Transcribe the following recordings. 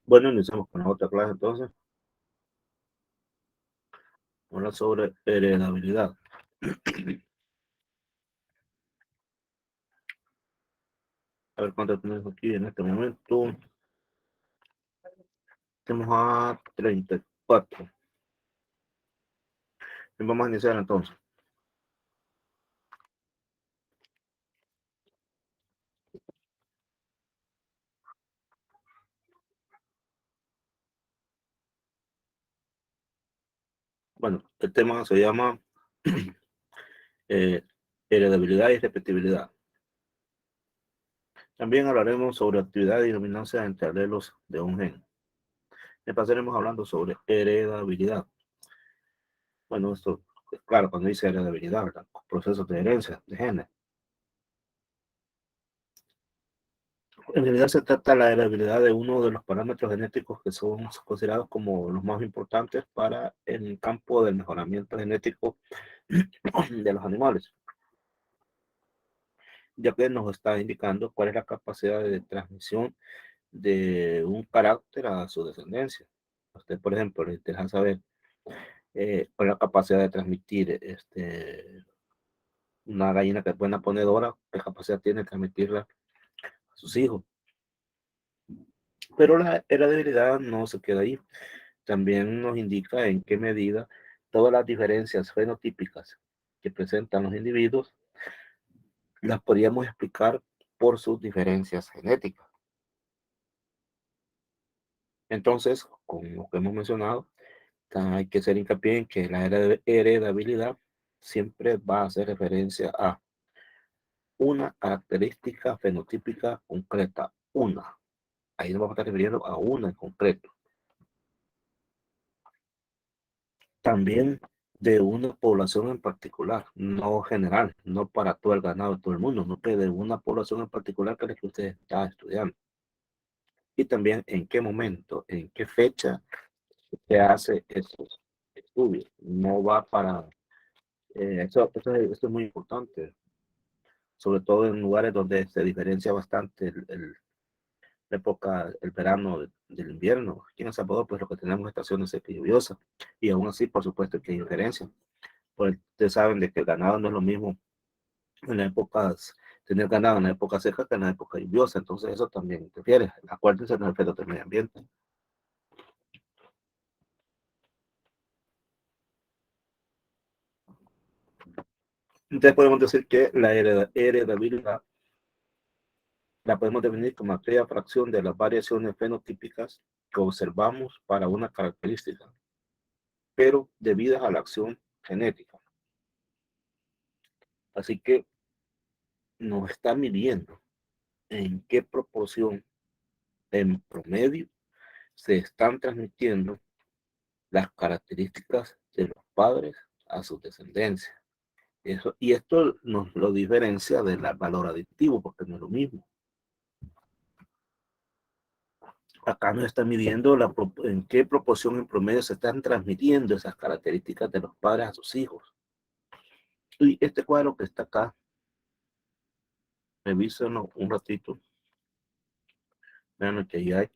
Bueno, iniciamos con la otra clase entonces. Habla sobre heredabilidad. A ver cuánto tenemos aquí en este momento. Tenemos a 34. Vamos a iniciar entonces. Bueno, el tema se llama eh, heredabilidad y repetibilidad. También hablaremos sobre actividad y dominancia entre alelos de un gen. Y pasaremos hablando sobre heredabilidad. Bueno, esto, claro, cuando dice heredabilidad, ¿verdad? Procesos de herencia de genes. En realidad se trata de la heredabilidad de uno de los parámetros genéticos que son considerados como los más importantes para el campo del mejoramiento genético de los animales, ya que nos está indicando cuál es la capacidad de transmisión de un carácter a su descendencia. Usted, por ejemplo, le interesa saber cuál es la capacidad de transmitir una gallina que es buena ponedora, qué capacidad tiene de transmitirla a sus hijos. Pero la heredabilidad no se queda ahí. También nos indica en qué medida todas las diferencias fenotípicas que presentan los individuos las podríamos explicar por sus diferencias genéticas. Entonces, con lo que hemos mencionado, hay que hacer hincapié en que la heredabilidad siempre va a hacer referencia a una característica fenotípica concreta, una. Ahí nos vamos a estar refiriendo a una en concreto. También de una población en particular, no general, no para todo el ganado de todo el mundo, no que de una población en particular que es la que usted está estudiando. Y también en qué momento, en qué fecha se hace esos estudios. No va para... eso es muy importante, sobre todo en lugares donde se diferencia bastante la época, el verano del invierno. Aquí en El Salvador, pues lo que tenemos estaciones secas y lluviosas, y aún así, por supuesto, que hay diferencia. Pues ustedes saben de que el ganado no es lo mismo en las épocas, tener ganado en la época seca que en la época lluviosa, entonces eso también interfiere. Acuérdense del efecto del medio ambiente. Entonces podemos decir que la heredabilidad la podemos definir como aquella fracción de las variaciones fenotípicas que observamos para una característica, pero debidas a la acción genética. Así que nos está midiendo en qué proporción en promedio se están transmitiendo las características de los padres a su descendencia. Eso, y esto nos lo diferencia del valor aditivo, porque no es lo mismo. Acá nos está midiendo en qué proporción en promedio se están transmitiendo esas características de los padres a sus hijos. Y este cuadro que está acá, revísenlo un ratito. Vean lo que ahí hay.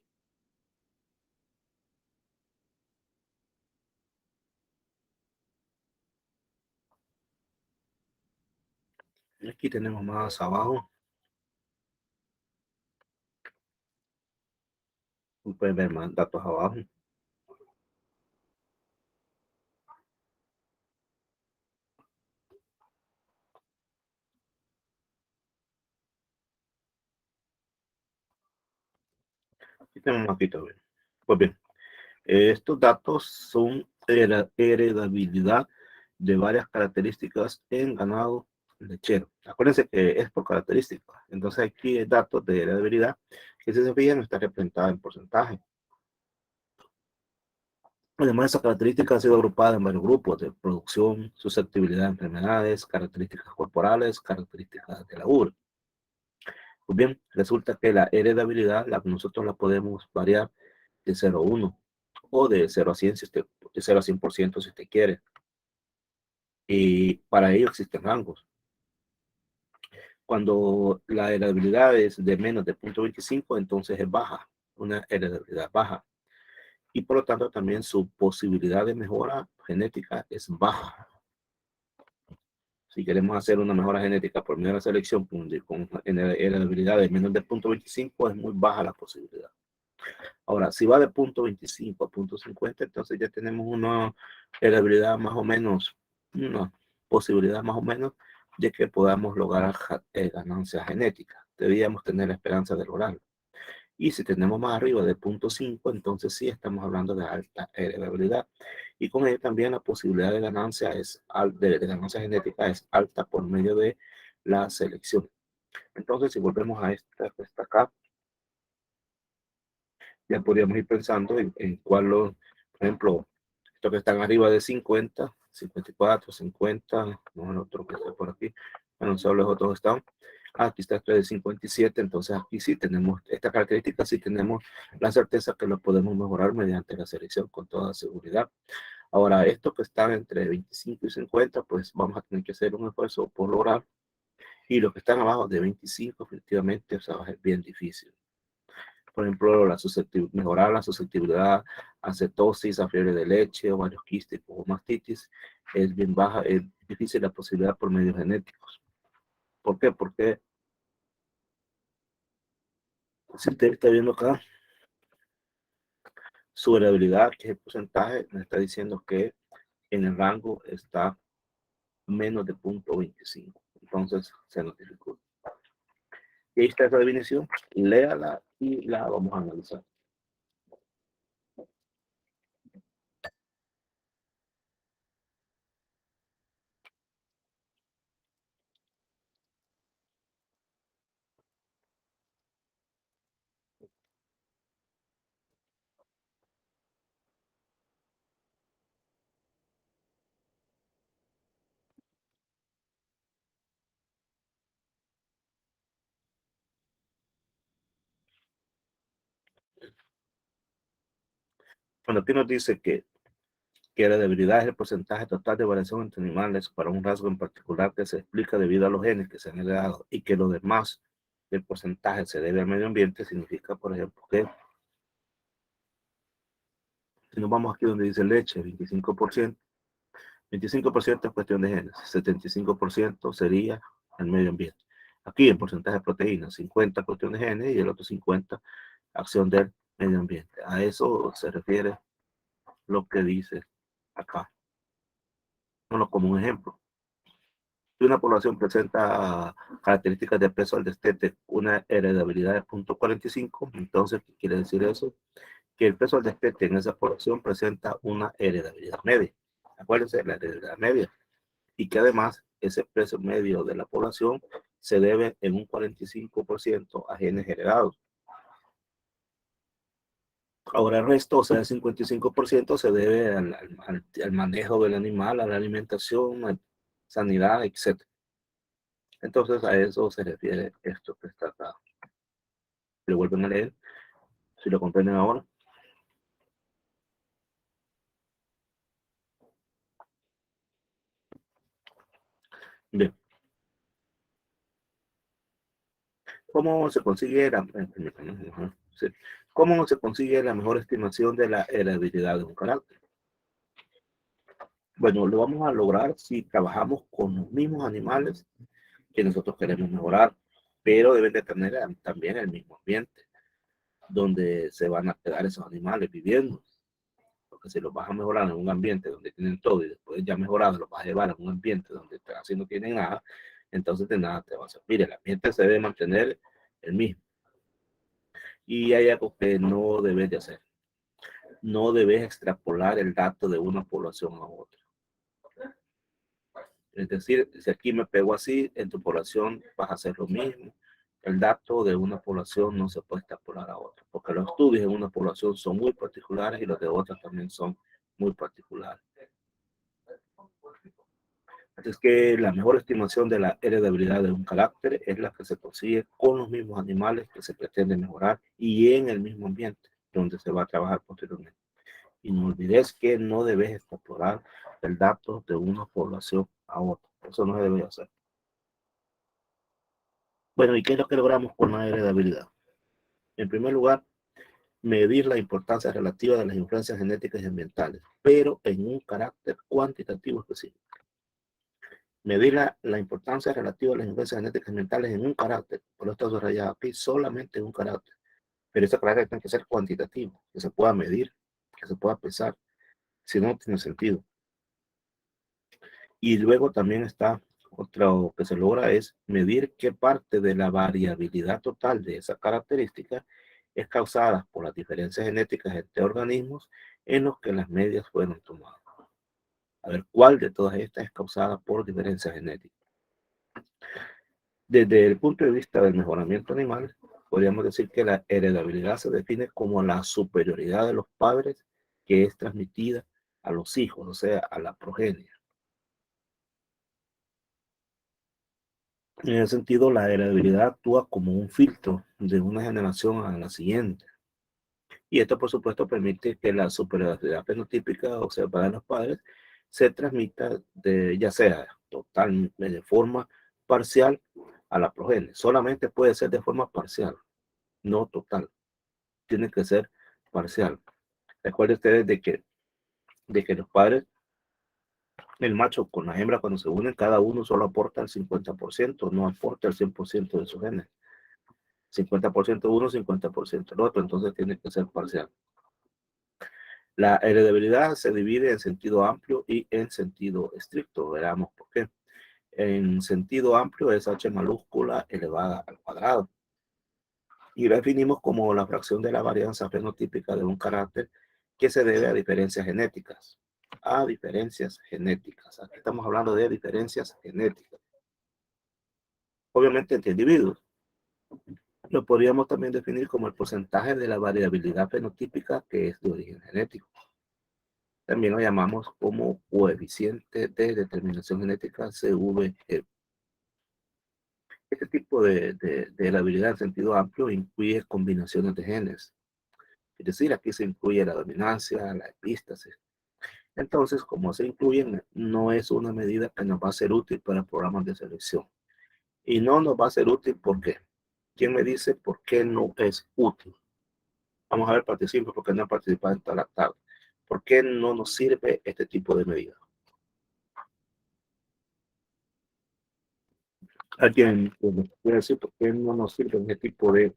Y aquí tenemos más abajo. Pueden ver más datos abajo. Aquí tenemos aquí también. Pues bien, estos datos son heredabilidad de varias características en ganado lechero. Acuérdense que es por características. Entonces aquí hay datos de heredabilidad que si se fijan está representada en porcentaje. Además, esa característica ha sido agrupada en varios grupos de producción, susceptibilidad a enfermedades, características corporales, características de la ubre. Pues bien, resulta que la heredabilidad nosotros la podemos variar de 0 a 1 o de 0 a 100, de 0 a 100% si usted quiere. Y para ello existen rangos. Cuando la heredabilidad es de menos de 0.25, entonces es baja. una heredabilidad baja. Y por lo tanto también su posibilidad de mejora genética es baja. Si queremos hacer una mejora genética por medio de la selección con heredabilidad de menos de 0.25, es muy baja la posibilidad. Ahora, si va de 0.25 a 0.50, entonces ya tenemos una heredabilidad más o menos, una posibilidad más o menos de que podamos lograr ganancias genéticas. Deberíamos tener la esperanza de lograrlo. Y si tenemos más arriba de 0.5, entonces sí estamos hablando de alta heredabilidad. Y con ello también la posibilidad de ganancia, de ganancia genética es alta por medio de la selección. Entonces, si volvemos a esta acá, ya podríamos ir pensando en cuál, por ejemplo, estos que están arriba de 50, 54, 50, no el otro que está por aquí, bueno, solo los otros están. Aquí está esto de 57, entonces aquí sí tenemos esta característica, sí tenemos la certeza que lo podemos mejorar mediante la selección con toda seguridad. Ahora, estos que están entre 25 y 50, pues vamos a tener que hacer un esfuerzo por lograr. Y los que están abajo de 25, efectivamente, o sea, va a ser bien difícil. Por ejemplo, mejorar la susceptibilidad a cetosis, a fiebre de leche, o varios quísticos o mastitis, es bien baja, es difícil la posibilidad por medios genéticos. ¿Por qué? Porque si usted está viendo acá, su heredabilidad, que es el porcentaje, me está diciendo que en el rango está menos de 0.25. Entonces, se nos dificulta. Y ahí está esa definición, léala y la vamos a analizar. Bueno, aquí nos dice que la debilidad es el porcentaje total de variación entre animales para un rasgo en particular que se explica debido a los genes que se han heredado y que lo demás del porcentaje se debe al medio ambiente, significa, por ejemplo, que si nos vamos aquí donde dice leche, 25% es cuestión de genes, 75% sería el medio ambiente. Aquí el porcentaje de proteínas, 50 cuestión de genes y el otro 50 acción del medio ambiente. A eso se refiere lo que dice acá. Bueno, como un ejemplo. Si una población presenta características de peso al destete, una heredabilidad de 0.45, entonces, ¿qué quiere decir eso? Que el peso al destete en esa población presenta una heredabilidad media. Acuérdense, la heredabilidad media. Y que además ese peso medio de la población se debe en un 45% a genes heredados. Ahora el resto, o sea, el 55% se debe al manejo del animal, a la alimentación, a sanidad, etc. Entonces a eso se refiere esto que está acá. Lo vuelven a leer, si lo comprenden ahora. Bien, ¿cómo se consigue sí. ¿Cómo se consigue la mejor estimación de la heredabilidad de un carácter? Bueno, lo vamos a lograr si trabajamos con los mismos animales que nosotros queremos mejorar, pero deben de tener también el mismo ambiente donde se van a quedar esos animales viviendo. Porque si los vas a mejorar en un ambiente donde tienen todo y después ya mejorado los vas a llevar a un ambiente donde casi no tienen nada, entonces de nada te va a servir. El ambiente se debe mantener el mismo. Y hay algo que no debes de hacer. No debes extrapolar el dato de una población a otra. Es decir, si aquí me pego así, en tu población vas a hacer lo mismo. El dato de una población no se puede extrapolar a otra, porque los estudios en una población son muy particulares y los de otras también son muy particulares. Es que la mejor estimación de la heredabilidad de un carácter es la que se consigue con los mismos animales que se pretende mejorar y en el mismo ambiente donde se va a trabajar posteriormente. Y no olvides que no debes extrapolar el dato de una población a otra. Eso no se debe hacer. Bueno, ¿y qué es lo que logramos con la heredabilidad? En primer lugar, medir la importancia relativa de las influencias genéticas y ambientales, pero en un carácter cuantitativo específico. Medir la importancia relativa de las influencias genéticas y ambientales en un carácter, por lo está subrayado aquí, solamente en un carácter, pero ese carácter tiene que ser cuantitativo, que se pueda medir, que se pueda pesar, si no, no tiene sentido. Y luego también está otro que se logra es medir qué parte de la variabilidad total de esa característica es causada por las diferencias genéticas entre organismos en los que las medias fueron tomadas. A ver cuál de todas estas es causada por diferencias genéticas. Desde el punto de vista del mejoramiento animal, podríamos decir que la heredabilidad se define como la superioridad de los padres que es transmitida a los hijos, o sea, a la progenie. En ese sentido, la heredabilidad actúa como un filtro de una generación a la siguiente. Y esto, por supuesto, permite que la superioridad fenotípica observada en los padres se transmita ya sea de forma parcial a la progenie. Solamente puede ser de forma parcial, no total. Tiene que ser parcial. Recuerden ustedes de que los padres, el macho con la hembra, cuando se unen, cada uno solo aporta el 50%, no aporta el 100% de su genes. 50% uno, 50% el otro, entonces tiene que ser parcial. La heredabilidad se divide en sentido amplio y en sentido estricto. Veamos por qué. En sentido amplio es h mayúscula elevada al cuadrado. Y la definimos como la fracción de la varianza fenotípica de un carácter que se debe a diferencias genéticas. A diferencias genéticas. Aquí estamos hablando de diferencias genéticas. Obviamente entre individuos. Lo podríamos también definir como el porcentaje de la variabilidad fenotípica que es de origen genético. También lo llamamos como coeficiente de determinación genética, CVG. Este tipo de la habilidad en sentido amplio incluye combinaciones de genes. Es decir, aquí se incluye la dominancia, la epístasis. Entonces, como se incluyen, no es una medida que nos va a ser útil para programas de selección. Y no nos va a ser útil porque, ¿quién me dice por qué no es útil? Vamos a ver, participo porque no he participado en toda la tarde. ¿Por qué no nos sirve este tipo de medida? Alguien nos puede decir por qué no nos sirve este tipo de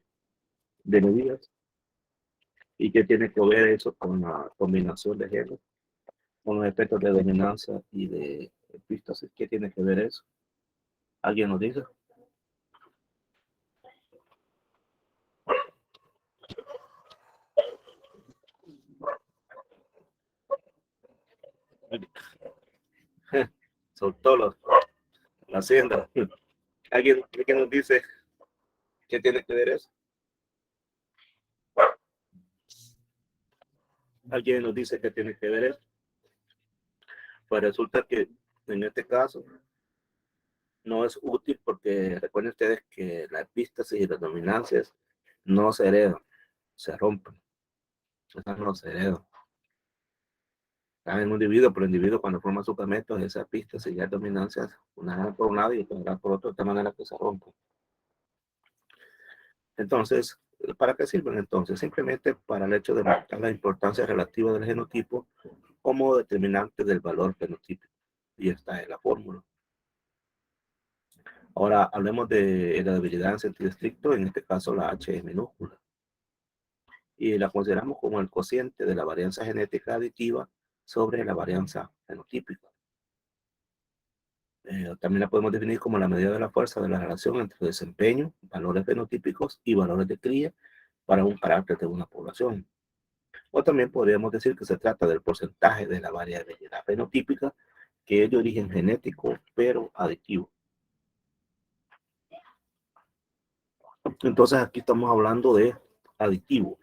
medidas y qué tiene que ver eso con la combinación de genes, con los efectos de dominancia y de epístasis. ¿Qué tiene que ver eso? ¿Alguien nos dice? Soltó la hacienda. ¿Alguien que nos dice qué tiene que ver eso? ¿Alguien nos dice qué tiene que ver eso? Pues resulta que en este caso no es útil porque recuerden ustedes que la epístasis y las dominancias no se heredan, se rompen. Esas no se heredan. Están en un individuo, pero el individuo cuando forma sus gametos, esa epístasis y las dominancias, una por un lado y otra por otro, de tal manera que se rompen. Entonces, ¿para qué sirven entonces? Simplemente para el hecho de marcar la importancia relativa del genotipo como determinante del valor fenotípico. Y esta es la fórmula. Ahora hablemos de heredabilidad en sentido estricto, en este caso la H es minúscula. Y la consideramos como el cociente de la varianza genética aditiva sobre la varianza fenotípica. También la podemos definir como la medida de la fuerza de la relación entre desempeño, valores fenotípicos y valores de cría para un carácter de una población. O también podríamos decir que se trata del porcentaje de la variabilidad fenotípica que es de origen genético, pero aditivo. Entonces aquí estamos hablando de aditivos,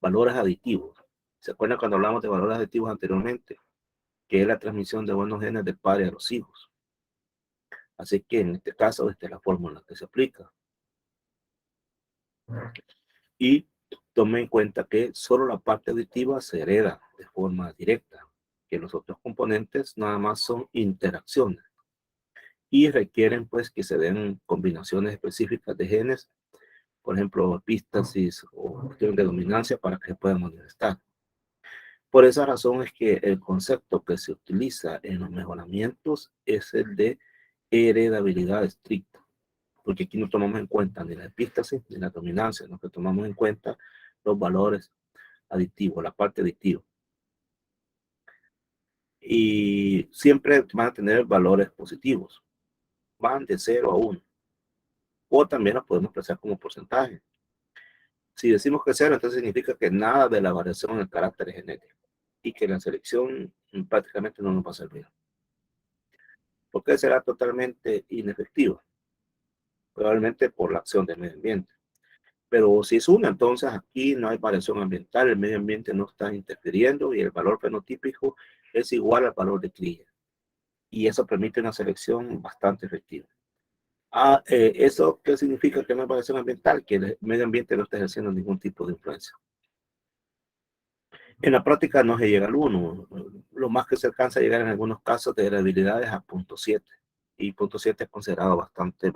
valores aditivos. ¿Se acuerdan cuando hablamos de valores aditivos anteriormente? Que es la transmisión de buenos genes del padre a los hijos. Así que en este caso, esta es la fórmula que se aplica. Y tome en cuenta que solo la parte aditiva se hereda de forma directa, que los otros componentes nada más son interacciones y requieren pues que se den combinaciones específicas de genes por ejemplo, epístasis o cuestión de dominancia para que se puedan manifestar. Por esa razón es que el concepto que se utiliza en los mejoramientos es el de heredabilidad estricta, porque aquí no tomamos en cuenta ni la epístasis ni la dominancia, sino que tomamos en cuenta los valores aditivos, la parte aditiva. Y siempre van a tener valores positivos, van de 0 a 1, o también los podemos expresar como porcentaje. Si decimos que 0, entonces significa que nada de la variación en el carácter es genético y que la selección prácticamente no nos va a servir. ¿Por qué será totalmente inefectiva? Probablemente por la acción del medio ambiente. Pero si es una, entonces aquí no hay variación ambiental, el medio ambiente no está interfiriendo y el valor fenotípico es igual al valor de cría. Y eso permite una selección bastante efectiva. ¿Eso qué significa que no hay variación ambiental? Que el medio ambiente no está ejerciendo ningún tipo de influencia. En la práctica no se llega al 1. Lo más que se alcanza a llegar en algunos casos de heredabilidades a 0.7. Y 0.7 es considerado bastante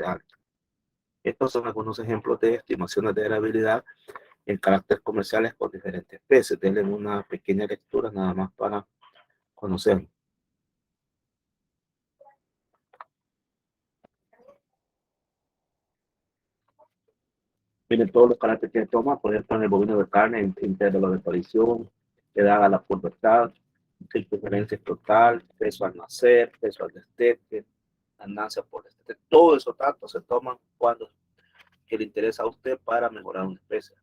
alto. Estos son algunos ejemplos de estimaciones de heredabilidad en carácter comerciales con diferentes especies. Denle una pequeña lectura nada más para conocerlo. Miren todos los caracteres que toma, por ejemplo, en el bovino de carne, intervalo de aparición, edad a la pubertad, circunferencia total, peso al nacer, peso al destete, ganancia por destete. Todos esos datos se toman cuando que le interesa a usted para mejorar una especie.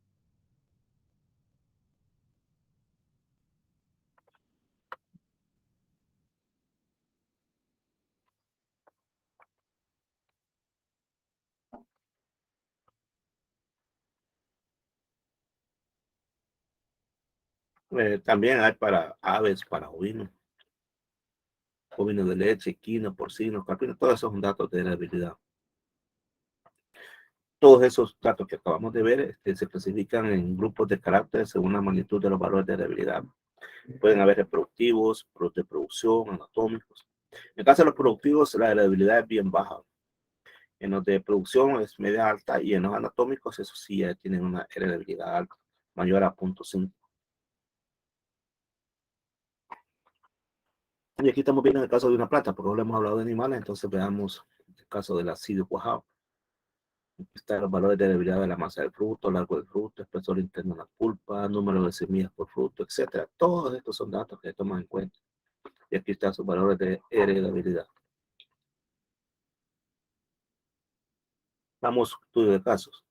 También hay para aves, para ovinos, ovinos de leche, equino, porcino, caprino, todos esos son datos de heredabilidad. Todos esos datos que acabamos de ver se clasifican en grupos de caracteres según la magnitud de los valores de heredabilidad. Pueden haber reproductivos, de producción, anatómicos. En el caso de los productivos, la heredabilidad es bien baja. En los de producción es media alta y en los anatómicos, eso sí, ya tienen una heredabilidad alta, mayor a 0.5. Y aquí estamos viendo el caso de una planta, porque ahora hemos hablado de animales, entonces veamos el caso del ácido cuajado. Aquí están los valores de heredabilidad de la masa del fruto, largo del fruto, espesor interno de la pulpa, número de semillas por fruto, etc. Todos estos son datos que se toman en cuenta. Y aquí están sus valores de heredabilidad. Vamos a estudio de casos.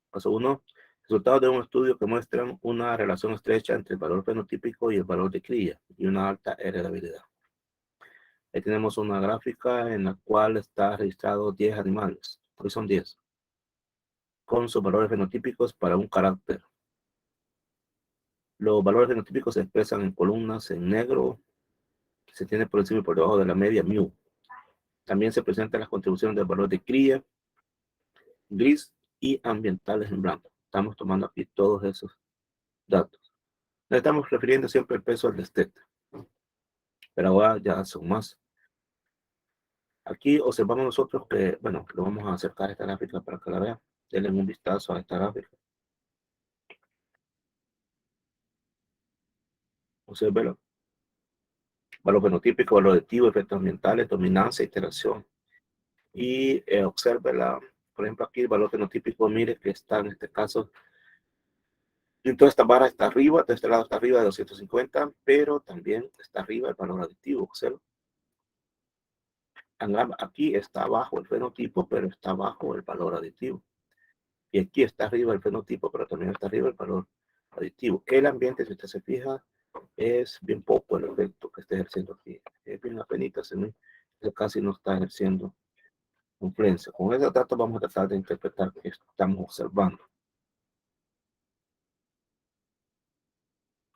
Paso 1. Resultados de un estudio que muestran una relación estrecha entre el valor fenotípico y el valor de cría y una alta heredabilidad. Ahí tenemos una gráfica en la cual está registrado 10 animales. Hoy son 10. Con sus valores fenotípicos para un carácter. Los valores fenotípicos se expresan en columnas en negro, se tiene por encima y por debajo de la media mu. También se presentan las contribuciones del valor de cría, gris y ambientales en blanco. Estamos tomando aquí todos esos datos. Le estamos refiriendo siempre el peso al destete, pero ahora ya son más. Aquí observamos nosotros que, bueno, lo vamos a acercar a esta gráfica para que la vean. Denle un vistazo a esta gráfica. Observenlo. Valor fenotípico, valor aditivo, efectos ambientales, dominancia, interacción. Y observe por ejemplo, aquí el valor fenotípico, mire que está en este caso, en toda esta barra está arriba, de este lado está arriba de 250, pero también está arriba el valor aditivo. Observe. Aquí está abajo el fenotipo, pero está abajo el valor aditivo. Y aquí está arriba el fenotipo, pero también está arriba el valor aditivo. El ambiente, si usted se fija, es bien poco el efecto que está ejerciendo aquí. Es bien apenas, casi no está ejerciendo influencia. Con esos datos vamos a tratar de interpretar qué estamos observando.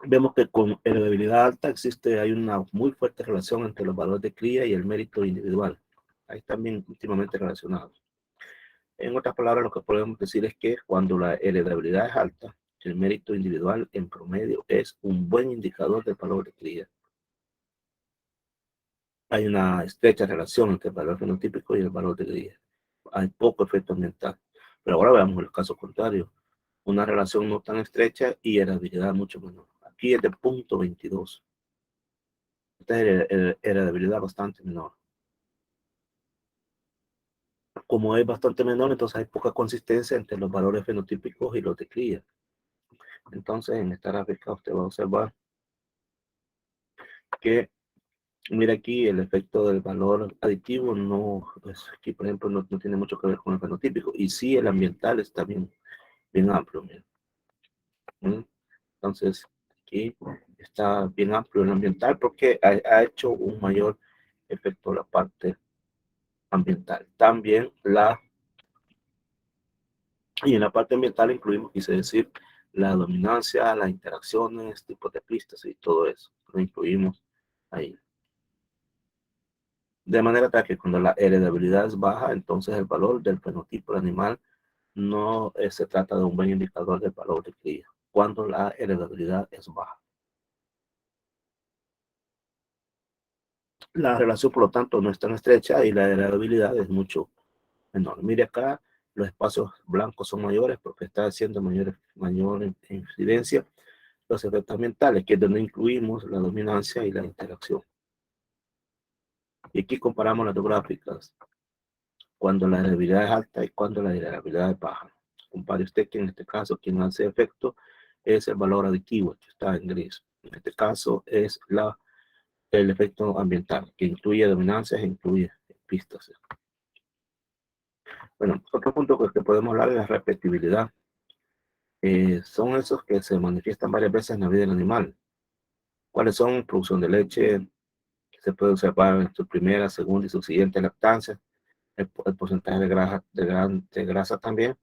Vemos que con heredabilidad alta hay una muy fuerte relación entre los valores de cría y el mérito individual. Ahí están bien íntimamente relacionados. En otras palabras, lo que podemos decir es que cuando la heredabilidad es alta, el mérito individual en promedio es un buen indicador del valor de cría. Hay una estrecha relación entre el valor fenotípico y el valor de cría. Hay poco efecto ambiental. Pero ahora veamos el caso contrario. Una relación no tan estrecha y heredabilidad mucho menor. Aquí es de 0.22. Esta es heredabilidad bastante menor. Como es bastante menor, entonces hay poca consistencia entre los valores fenotípicos y los de cría. Entonces, en esta gráfica usted va a observar que, mira aquí, el efecto del valor aditivo no, pues aquí por ejemplo, no tiene mucho que ver con el fenotípico. Y sí, el ambiental está bien amplio. Mira. Entonces, aquí está bien amplio el ambiental porque ha hecho un mayor efecto la parte ambiental. También y en la parte ambiental incluimos, quise decir, la dominancia, las interacciones, tipos de pistas y todo eso. Lo incluimos ahí. De manera tal que cuando la heredabilidad es baja, entonces el valor del fenotipo del animal no se trata de un buen indicador del valor de cría. Cuando la heredabilidad es baja. La relación, por lo tanto, no es tan estrecha y la heredabilidad es mucho menor. Mire acá, los espacios blancos son mayores porque está haciendo mayor incidencia los efectos ambientales, que es donde incluimos la dominancia y la interacción. Y aquí comparamos las dos gráficas, cuando la heredabilidad es alta y cuando la heredabilidad es baja. Compare usted que en este caso quien hace efecto es el valor aditivo, que está en gris. En este caso es el efecto ambiental, que incluye dominancias e incluye pistas. Bueno, otro punto que podemos hablar es la repetibilidad. Son esos que se manifiestan varias veces en la vida del animal. ¿Cuáles son? Producción de leche, que se puede observar en su primera, segunda y su siguiente lactancia, el porcentaje de grasa también,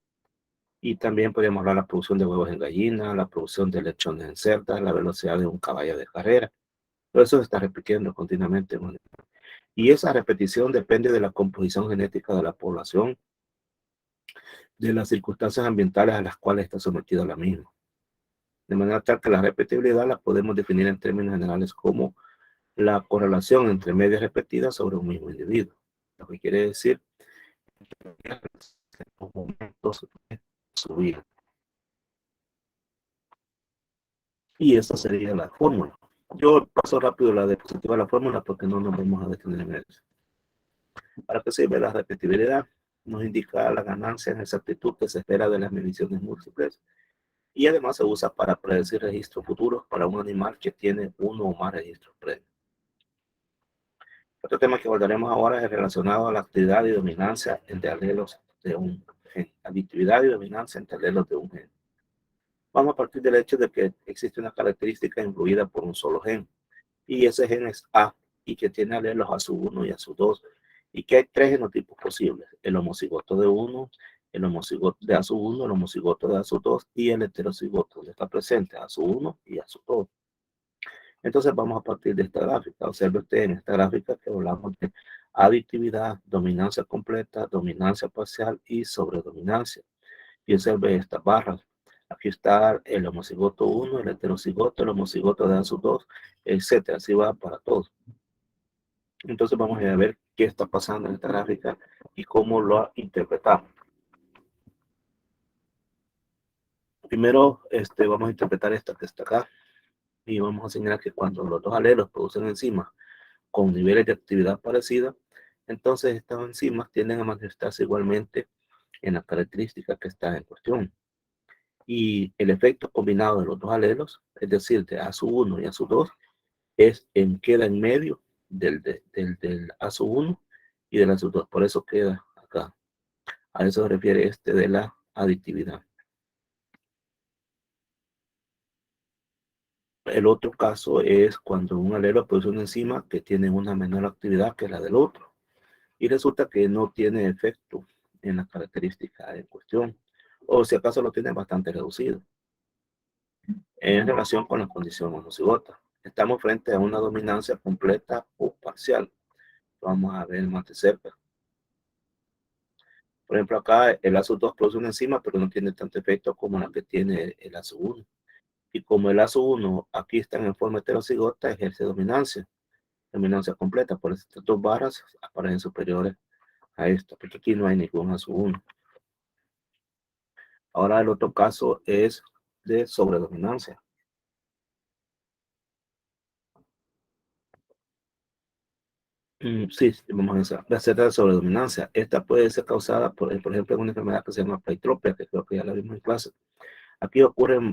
y también podemos hablar de la producción de huevos en gallina, la producción de lechones en cerdas, la velocidad de un caballo de carrera. Todo eso se está repitiendo continuamente. Y esa repetición depende de la composición genética de la población, de las circunstancias ambientales a las cuales está sometida la misma. De manera tal que la repetibilidad la podemos definir en términos generales como la correlación entre medias repetidas sobre un mismo individuo. Lo que quiere decir los momentos de su vida. Y esa sería la fórmula. Yo paso rápido la diapositiva de la fórmula porque no nos vamos a detener en eso. ¿Para qué sirve la repetibilidad? Nos indica la ganancia en exactitud que se espera de las mediciones múltiples y además se usa para predecir registros futuros para un animal que tiene uno o más registros previos. Otro tema que abordaremos ahora es relacionado a la actividad y dominancia entre alelos de un gen. Aditividad y dominancia entre alelos de un gen. Vamos a partir del hecho de que existe una característica influida por un solo gen. Y ese gen es A, y que tiene alelos a su 1 y a su 2, y que hay tres genotipos posibles: el homocigoto de 1, el homocigoto de a su 1, el homocigoto de a su 2 y el heterocigoto, donde está presente a su 1 y a su 2. Entonces vamos a partir de esta gráfica. Observe usted en esta gráfica que hablamos de aditividad, dominancia completa, dominancia parcial y sobredominancia. Y observe estas barras. Aquí está el homocigoto 1, el heterocigoto, el homocigoto de a su 2, etcétera. Así va para todos. Entonces vamos a ver qué está pasando en esta gráfica y cómo lo interpretamos. Primero vamos a interpretar esta que está acá y vamos a señalar que cuando los dos alelos producen enzimas con niveles de actividad parecida, entonces estas enzimas tienden a manifestarse igualmente en las características que están en cuestión. Y el efecto combinado de los dos alelos, es decir, de A1 y A2, queda en medio del A1 y del A2. Por eso queda acá. A eso se refiere de la aditividad. El otro caso es cuando un alelo produce una enzima que tiene una menor actividad que la del otro. Y resulta que no tiene efecto en las características en cuestión. O si acaso lo tiene bastante reducido. En relación con la condición homocigota. Estamos frente a una dominancia completa o parcial. Vamos a ver más de cerca. Por ejemplo, acá el ASO2 produce una enzima, pero no tiene tanto efecto como la que tiene el ASO1. Y como el ASO1 aquí está en forma heterocigota, ejerce dominancia completa. Por eso estas dos barras aparecen superiores a esta, porque aquí no hay ningún ASO1. Ahora el otro caso es de sobredominancia. Sí, vamos a hacer la Z de sobredominancia. Esta puede ser causada por ejemplo, en una enfermedad que se llama pleitropia, que creo que ya la vimos en clase. Aquí ocurren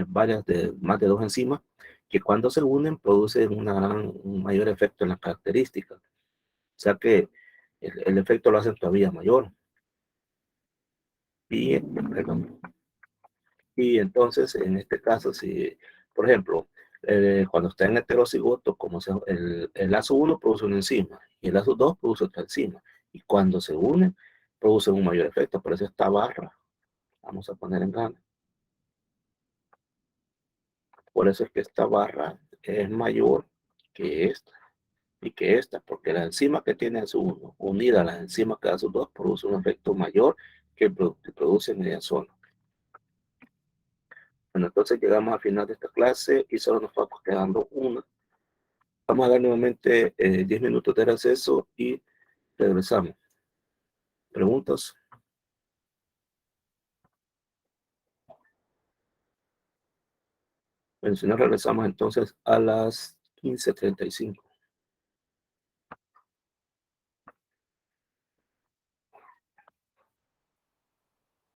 más de dos enzimas que cuando se unen producen un mayor efecto en las características. O sea que el efecto lo hacen todavía mayor. Perdón. Y entonces, en este caso, si, por ejemplo, cuando está en heterocigoto, el lazo uno produce una enzima y el lazo 2 produce otra enzima. Y cuando se unen, produce un mayor efecto. Por eso esta barra, vamos a poner en grande. Por eso es que esta barra es mayor que esta y que esta, porque la enzima que tiene su 1 unida a las enzimas que da su 2 produce un efecto mayor que el que produce media zona. Bueno, entonces llegamos al final de esta clase y solo nos va quedando una. Vamos a dar nuevamente 10 minutos de receso y regresamos. ¿Preguntas? Bueno, si no, regresamos entonces a las 15:35.